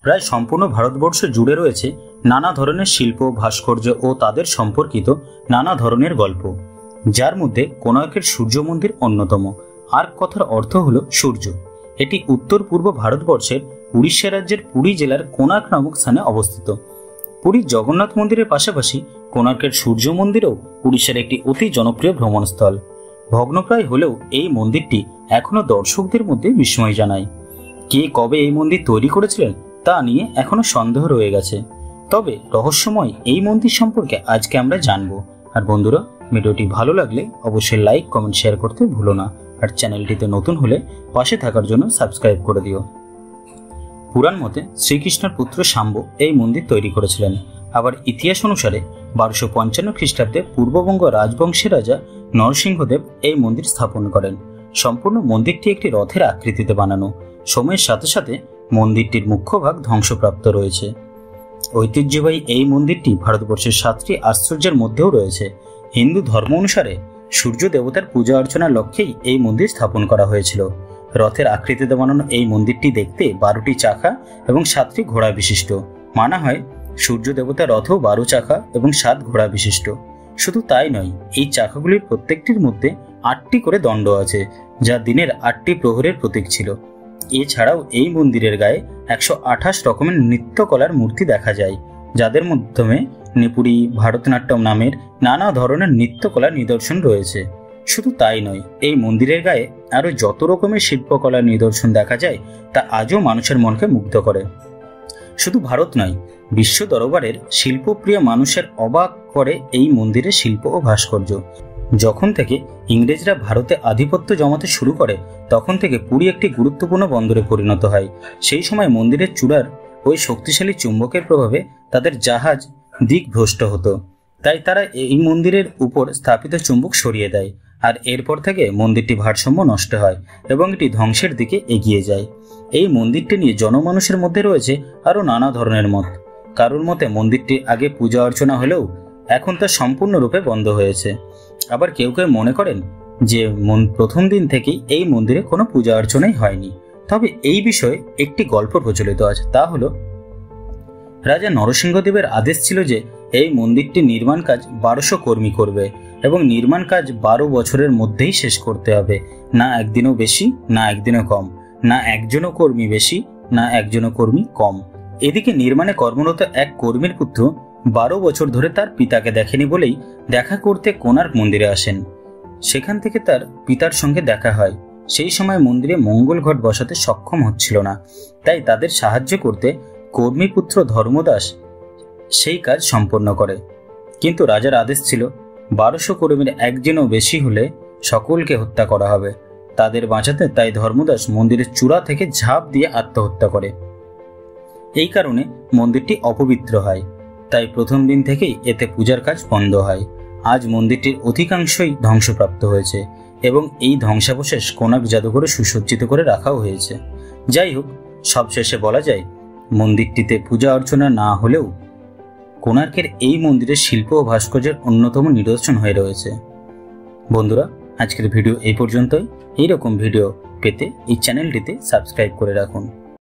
প্রায় সম্পূর্ণ ভারতবর্ষ জুড়ে রয়েছে নানা ধরনের শিল্প, ভাস্কর্য ও তাদের সম্পর্কিত নানা ধরনের গল্প, যার মধ্যে কোণার্কের সূর্য মন্দির অন্যতম। আর্ক কথার অর্থ হলো সূর্য। এটি উত্তর পূর্ব ভারতবর্ষের উড়িষ্যা রাজ্যের পুরী জেলার কোণার্ক নামক স্থানে অবস্থিত। পুরীর জগন্নাথ মন্দিরের পাশাপাশি কোণার্কের সূর্য মন্দিরও উড়িষ্যার একটি অতি জনপ্রিয় ভ্রমণস্থল। ভগ্নপ্রায় হলেও এই মন্দিরটি এখনো দর্শকদের মধ্যে বিস্ময় জানায়। কে কবে এই মন্দির তৈরি করেছিলেন তা নিয়ে এখনো সন্দেহ রয়ে গেছে। তবে রহস্যময় এই মন্দির সম্পর্কে আজকে আমরা জানবো। আর বন্ধুরা, ভিডিওটি ভালো লাগলে অবশ্যই লাইক, কমেন্ট, শেয়ার করতে ভুলো না। আর চ্যানেলটিতে নতুন হলে পাশে থাকার জন্য সাবস্ক্রাইব করে দিও। পুরাণ মতে শ্রীকৃষ্ণের পুত্র শাম্ব এই মন্দির তৈরি করেছিলেন। আবার ইতিহাস অনুসারে 1255 খ্রিস্টাব্দে পূর্ববঙ্গ রাজবংশের রাজা নরসিংহদেব এই মন্দির স্থাপন করেন। সম্পূর্ণ মন্দিরটি একটি রথের আকৃতিতে বানানো। সময়ের সাথে সাথে মন্দিরটির মুখ্য ভাগ ধ্বংসপ্রাপ্ত রয়েছে। ঐতিহ্যবাহী এই মন্দিরটি ভারতবর্ষের 7টি আশ্চর্যের মধ্যেও রয়েছে। হিন্দু ধর্ম অনুসারে সূর্য দেবতার পূজা অর্চনার লক্ষ্যেই এই মন্দির স্থাপন করা হয়েছিল। রথের আকৃতিতে বানানো এই মন্দিরটি দেখতে 12টি চাকা এবং 7টি ঘোড়া বিশিষ্ট। মানা হয় সূর্য দেবতার রথও 12 চাকা এবং 7 ঘোড়া বিশিষ্ট। শুধু তাই নয়, এই চাকাগুলির প্রত্যেকটির মধ্যে 8টি করে দণ্ড আছে, যা দিনের 8টি প্রহরের প্রতীক ছিল। এছাড়াও এই মন্দিরের গায়ে 128 রকমের নৃত্যকলার মূর্তি দেখা যায়, যাদের মাধ্যমে নেপুরি, ভারতনাট্যম নামের নানা ধরনের নৃত্যকলার নিদর্শন রয়েছে। শুধু তাই নয়, এই মন্দিরের গায়ে আরো যত রকমের শিল্পকলার নিদর্শন দেখা যায় তা আজও মানুষের মনকে মুগ্ধ করে। শুধু ভারত নয়, বিশ্ব দরবারের শিল্পপ্রিয় মানুষের অবাক করে এই মন্দিরের শিল্প ও ভাস্কর্য। যখন থেকে ইংরেজরা ভারতে আধিপত্য জমাতে শুরু করে, তখন থেকে পুরী একটি গুরুত্বপূর্ণ বন্দরে পরিণত হয়। সেই সময় মন্দিরের চূড়ার ওই শক্তিশালী চুম্বকের প্রভাবে তাদের জাহাজ দিকভ্রষ্ট হতো। তাই তারা এই মন্দিরের উপর স্থাপিত চুম্বক সরিয়ে দেয়, আর এরপর থেকে মন্দিরটি ভারসাম্য নষ্ট হয় এবং এটি ধ্বংসের দিকে এগিয়ে যায়। এই মন্দিরটি নিয়ে জনমানুষের মধ্যে রয়েছে আরো নানা ধরনের মত। কারোর মতে মন্দিরটি আগে পূজা অর্চনা হলেও এখন তা সম্পূর্ণরূপে বন্ধ হয়েছে। আবার কেউ কেউ মনে করেন যে প্রথম দিন থেকেই এই মন্দিরে কোনো পূজা অর্চনাই হয়নি। তবে এই বিষয়ে একটি গল্প প্রচলিত আছে, তা হলো রাজা নরসিংহদেবের আদেশ ছিল যে এই মন্দিরটি নির্মাণ কাজ 1200 কর্মী করবে এবং নির্মাণ কাজ 12 বছরের মধ্যেই শেষ করতে হবে। না একদিনও বেশি, না একদিনও কম, না একজনও কর্মী বেশি, না একজনও কর্মী কম। এদিকে নির্মাণে কর্মরত এক কর্মীর পুত্র 12 বছর ধরে তার পিতাকে দেখেনি বলেই দেখা করতে কোণার্ক মন্দিরে আসেন। সেখান থেকে তার পিতার সঙ্গে দেখা হয়। সেই সময় মন্দিরে মঙ্গল ঘট বসাতে সক্ষম হচ্ছিল না, তাই তাদের সাহায্য করতে কর্মীপুত্র ধর্মদাস সেই কাজ সম্পন্ন করে। কিন্তু রাজার আদেশ ছিল 1200 কর্মীর একজনও বেশি হলে সকলকে হত্যা করা হবে। তাদের বাঁচাতে তাই ধর্মদাস মন্দিরের চূড়া থেকে ঝাঁপ দিয়ে আত্মহত্যা করে। এই কারণে মন্দিরটি অপবিত্র হয়। তাই প্রথম দিন থেকেই এতে পূজার কাজ বন্ধ হয়। আজ মন্দিরটির অধিকাংশই ধ্বংসপ্রাপ্ত হয়েছে এবং এই ধ্বংসাবশেষ কোণার্ক জাদুঘরে সুসজ্জিত করে রাখাও হয়েছে। যাই হোক, সবশেষে বলা যায় মন্দিরটিতে পূজা অর্চনা না হলেও কোণার্কের এই মন্দিরের শিল্প ও ভাস্কর্যের অন্যতম নিদর্শন হয়ে রয়েছে। বন্ধুরা, আজকের ভিডিও এই পর্যন্তই। এইরকম ভিডিও পেতে এই চ্যানেলটিতে সাবস্ক্রাইব করে রাখুন।